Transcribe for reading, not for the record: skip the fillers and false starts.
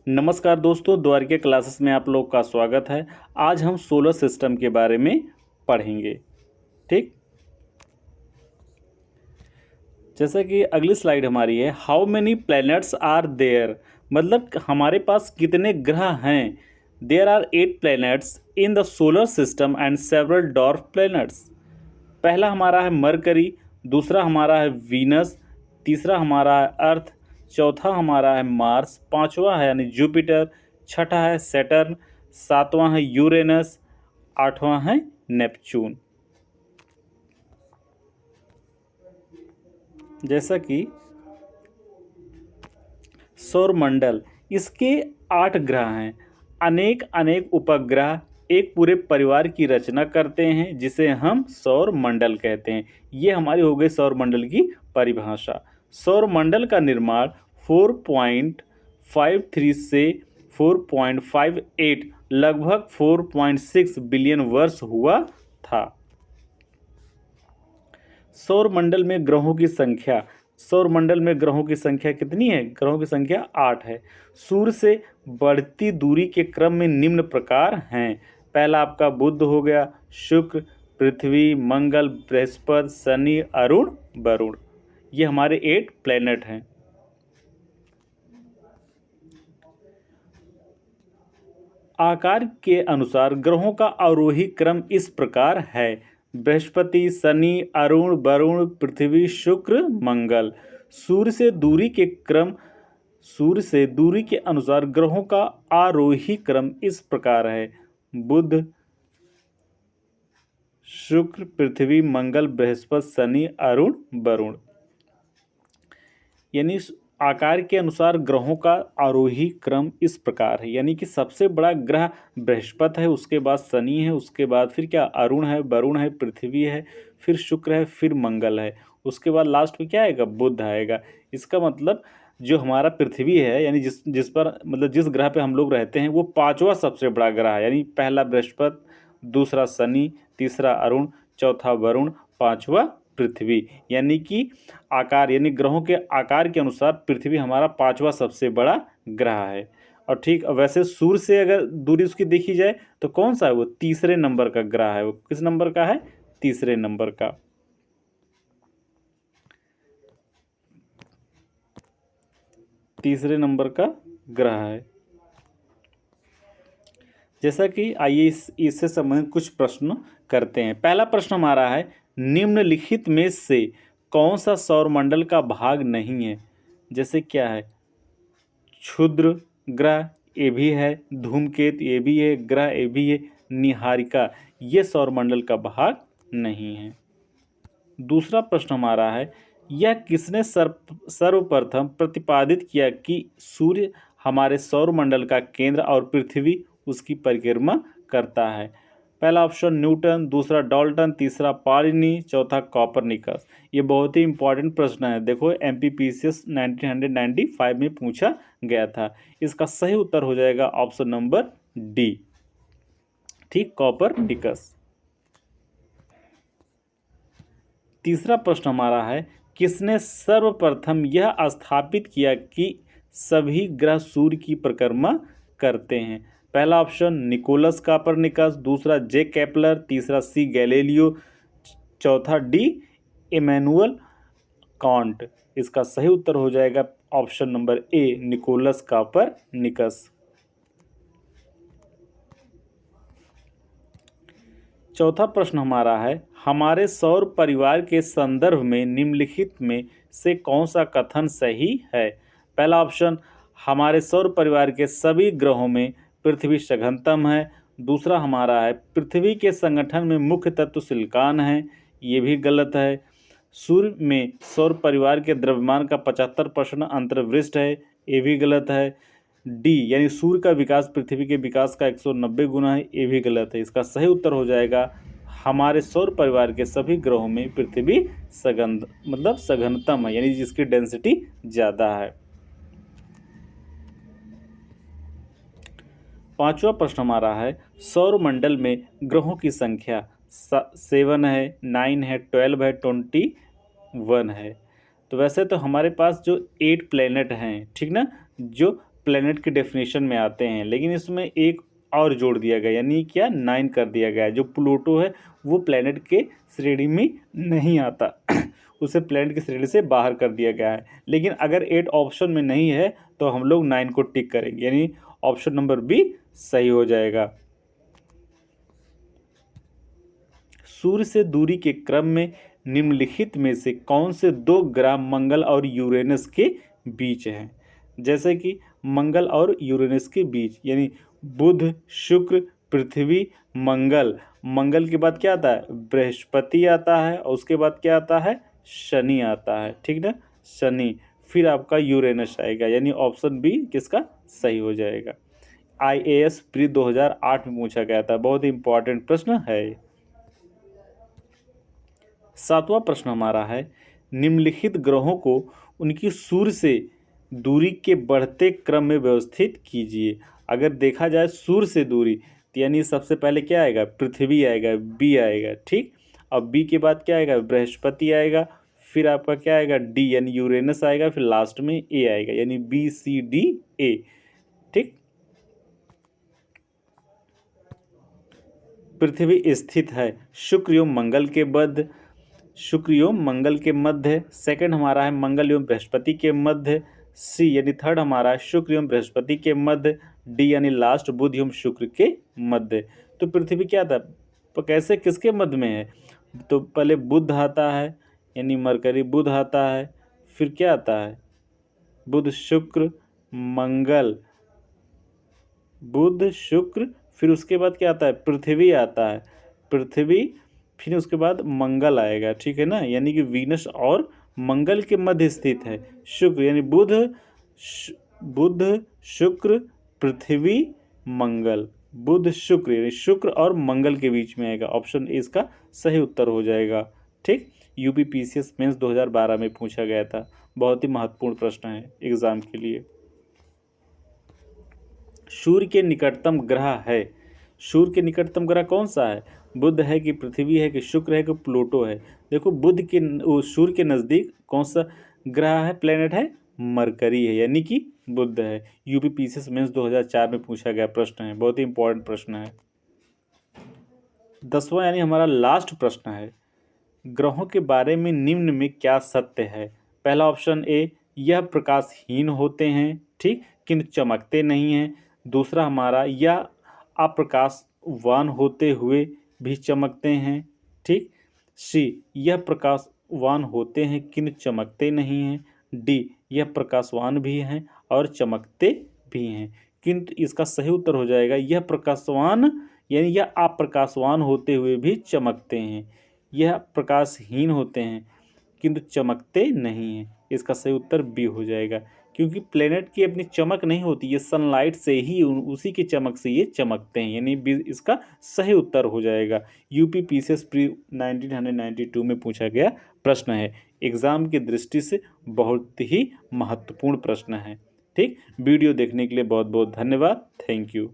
नमस्कार दोस्तों, द्वारिका क्लासेस में आप लोग का स्वागत है। आज हम सोलर सिस्टम के बारे में पढ़ेंगे। ठीक, जैसा कि अगली स्लाइड हमारी है, how many planets are there, मतलब हमारे पास कितने ग्रह हैं। There are 8 planets in the solar system and several dwarf planets. पहला हमारा है मरकरी, दूसरा हमारा है वीनस, तीसरा हमारा है अर्थ, चौथा हमारा है मार्स, पांचवा है यानी जुपिटर, छठा है सैटर्न, सातवां है यूरेनस, आठवां है नेपच्यून। जैसा कि सौरमंडल, इसके 8 ग्रह हैं। अनेक अनेक उपग्रह एक पूरे परिवार की रचना करते हैं, जिसे हम सौरमंडल कहते हैं। ये हमारी हो गई सौरमंडल की परिभाषा। सौरमंडल का निर्माण 4.53 से 4.58 लगभग 4.6 बिलियन वर्ष हुआ था। सौरमंडल में ग्रहों की संख्या, सौरमंडल में ग्रहों की संख्या कितनी है? ग्रहों की संख्या 8 है। सूर्य से बढ़ती दूरी के क्रम में निम्न प्रकार हैं। पहला आपका बुध हो गया, शुक्र, पृथ्वी, मंगल, बृहस्पति, शनि, अरुण, वरुण। ये हमारे 8 प्लैनेट हैं। आकार के अनुसार ग्रहों का आरोही क्रम इस प्रकार है: बृहस्पति, शनि, अरुण, वरुण, पृथ्वी, शुक्र, मंगल। सूर्य से दूरी के क्रम, सूर्य से दूरी के अनुसार ग्रहों का आरोही क्रम इस प्रकार है: बुध, शुक्र, पृथ्वी, मंगल, बृहस्पति, शनि, अरुण, वरुण। यानी आकार के अनुसार ग्रहों का आरोही क्रम इस प्रकार है। यानी कि सबसे बड़ा ग्रह बृहस्पति है, उसके बाद शनि है, उसके बाद फिर क्या अरुण है, वरुण है, पृथ्वी है, फिर शुक्र है, फिर मंगल है, उसके बाद लास्ट में क्या आएगा? बुध आएगा। इसका मतलब जो हमारा पृथ्वी है, यानी जिस जिस पर मतलब जिस ग्रह पे हम लोग रहते हैं, वो 5वां सबसे बड़ा ग्रह है। यानी पहला बृहस्पति, दूसरा शनि, तीसरा अरुण, चौथा वरुण, 5वां पृथ्वी। यानी कि आकार, यानी ग्रहों के आकार के अनुसार पृथ्वी हमारा 5वां सबसे बड़ा ग्रह है। और ठीक वैसे सूर्य से अगर दूरी उसकी देखी जाए तो कौन सा है? वो तीसरे नंबर का ग्रह है। वो किस नंबर का है? तीसरे नंबर का। तीसरे नंबर का ग्रह है। जैसा कि आइए इससे संबंधित कुछ प्रश्न करते हैं। पहला प्रश्न हमारा है, निम्नलिखित में से कौन सा सौरमंडल का भाग नहीं है? जैसे क्या है? क्षुद्र ग्रह ये भी है, धूमकेतु ये भी है, ग्रह ये भी है, निहारिका ये सौरमंडल का भाग नहीं है। दूसरा प्रश्न हमारा है, यह किसने सर्वप्रथम प्रतिपादित किया कि सूर्य हमारे सौरमंडल का केंद्र और पृथ्वी उसकी परिक्रमा करता है? पहला ऑप्शन न्यूटन, दूसरा डाल्टन, तीसरा पालिनी, चौथा कॉपरनिकस। ये बहुत ही इंपॉर्टेंट प्रश्न है। देखो एमपीपीसीएस 1995 में पूछा गया था। इसका सही उत्तर हो जाएगा ऑप्शन नंबर डी, ठीक, कॉपरनिकस। तीसरा प्रश्न हमारा है, किसने सर्वप्रथम यह स्थापित किया कि सभी ग्रह सूर्य की परिक्रमा करते हैं? पहला ऑप्शन निकोलस कॉपरनिकस, दूसरा जे केपलर, तीसरा सी गैलीलियो, चौथा डी इमैनुअल कांट। इसका सही उत्तर हो जाएगा option number A, Nicolaus Copernicus. चौथा प्रश्न हमारा है, हमारे सौर परिवार के संदर्भ में निम्नलिखित में से कौन सा कथन सही है? पहला ऑप्शन, हमारे सौर परिवार के सभी ग्रहों में पृथ्वी सघनतम है। दूसरा हमारा है, पृथ्वी के संगठन में मुख्य तत्व सिलिकॉन है। ये भी गलत है। सूर्य में सौर परिवार के द्रव्यमान का 75% अंतर्वृष्ट है। ये भी गलत है। डी यानी सूर्य का विकास पृथ्वी के विकास का 190 गुना है। ये भी गलत है। इसका सही उत्तर हो जाएगा, हमारे सौर परिवार के सभी ग्रहों में पृथ्वी सघनतम है, यानी जिसकी डेंसिटी ज़्यादा है। पांचवा प्रश्न हमारा है, सौरमंडल में ग्रहों की संख्या 7 है, 9 है, 12 है, 21 है। तो वैसे तो हमारे पास जो 8 प्लैनेट हैं, ठीक ना, जो प्लेनेट के डेफिनेशन में आते हैं, लेकिन इसमें एक और जोड़ दिया गया, यानी क्या 9 कर दिया गया है। जो प्लूटो है वो प्लेनेट के श्रेणी में नहीं आता उसे प्लेनेट की श्रेणी से बाहर कर दिया गया है। लेकिन अगर 8 ऑप्शन में नहीं है तो हम लोग 9 को टिक करेंगे, यानी ऑप्शन नंबर बी सही हो जाएगा। सूर्य से दूरी के क्रम में निम्नलिखित में से कौन से 2 ग्रह मंगल और यूरेनस के बीच हैं? जैसे कि मंगल और यूरेनस के बीच, यानी बुध, शुक्र, पृथ्वी, मंगल। मंगल के बाद क्या आता है? बृहस्पति आता है, और उसके बाद क्या आता है? शनि आता है, ठीक ना, शनि। फिर आपका यूरेनस आएगा, यानी ऑप्शन बी किसका सही हो जाएगा। IAS प्री 2008 में पूछा गया था, बहुत ही इंपॉर्टेंट प्रश्न है। 7वां प्रश्न हमारा है, निम्नलिखित ग्रहों को उनकी सूर्य से दूरी के बढ़ते क्रम में व्यवस्थित कीजिए। अगर देखा जाए सूर्य से दूरी, तो यानी सबसे पहले क्या आएगा? पृथ्वी आएगा, बी आएगा, ठीक। अब बी के बाद क्या आएगा? बृहस्पति आएगा, फिर आपका क्या आएगा? डी यानी यूरेनस आएगा, फिर लास्ट में ए आएगा, यानी BCDA, ठीक। पृथ्वी स्थित है शुक्र एवं मंगल के मध्य, शुक्र एवं मंगल के मध्य। सेकंड हमारा है मंगल एवं बृहस्पति के मध्य। सी यानी थर्ड हमारा है शुक्र एवं बृहस्पति के मध्य। डी यानी लास्ट बुध एवं शुक्र के मध्य। तो पृथ्वी क्या था, तो कैसे किसके मध्य में है? तो पहले बुध आता है, यानी मरकरी बुध आता है, फिर क्या आता है? बुध शुक्र मंगल, बुध शुक्र, फिर उसके बाद क्या आता है? पृथ्वी आता है, पृथ्वी, फिर उसके बाद मंगल आएगा, ठीक है ना। यानी कि वीनस और मंगल के मध्य स्थित है शुक्र, यानी बुध शुक्र पृथ्वी मंगल, बुध शुक्र, यानी शुक्र और मंगल के बीच में आएगा। ऑप्शन ए इसका सही उत्तर हो जाएगा, ठीक। UPPCS मेंस 2012 में पूछा गया था, बहुत ही महत्वपूर्ण प्रश्न है एग्जाम के लिए। सूर्य के निकटतम ग्रह है, सूर्य के निकटतम ग्रह कौन सा है? बुध है कि पृथ्वी है कि शुक्र है कि प्लूटो है? देखो बुध के सूर्य के नज़दीक कौन सा ग्रह है, प्लेनेट है? मरकरी है, यानी कि बुध है। UPPCS मेंस 2004 में पूछा गया प्रश्न है, बहुत ही इंपॉर्टेंट प्रश्न है। 10वां यानी हमारा लास्ट प्रश्न है, ग्रहों के बारे में निम्न में क्या सत्य है? पहला ऑप्शन ए, यह प्रकाशहीन होते हैं, ठीक, किंतु चमकते नहीं हैं। दूसरा हमारा, यह अप्रकाशवान होते हुए भी चमकते हैं, ठीक। सी, यह प्रकाशवान होते हैं किंतु चमकते नहीं हैं। डी, यह प्रकाशवान भी हैं और चमकते भी हैं। किंतु इसका सही उत्तर हो जाएगा यह प्रकाशवान, यानी यह अप्रकाशवान होते हुए भी चमकते हैं। यह प्रकाशहीन होते हैं किंतु चमकते नहीं हैं, इसका सही उत्तर बी हो जाएगा। क्योंकि प्लेनेट की अपनी चमक नहीं होती, ये सनलाइट से ही, उसी की चमक से ये चमकते हैं, यानी बी इसका सही उत्तर हो जाएगा। UPPCS प्री 1992 में पूछा गया प्रश्न है, एग्जाम की दृष्टि से बहुत ही महत्वपूर्ण प्रश्न है, ठीक। वीडियो देखने के लिए बहुत बहुत धन्यवाद, थैंक यू।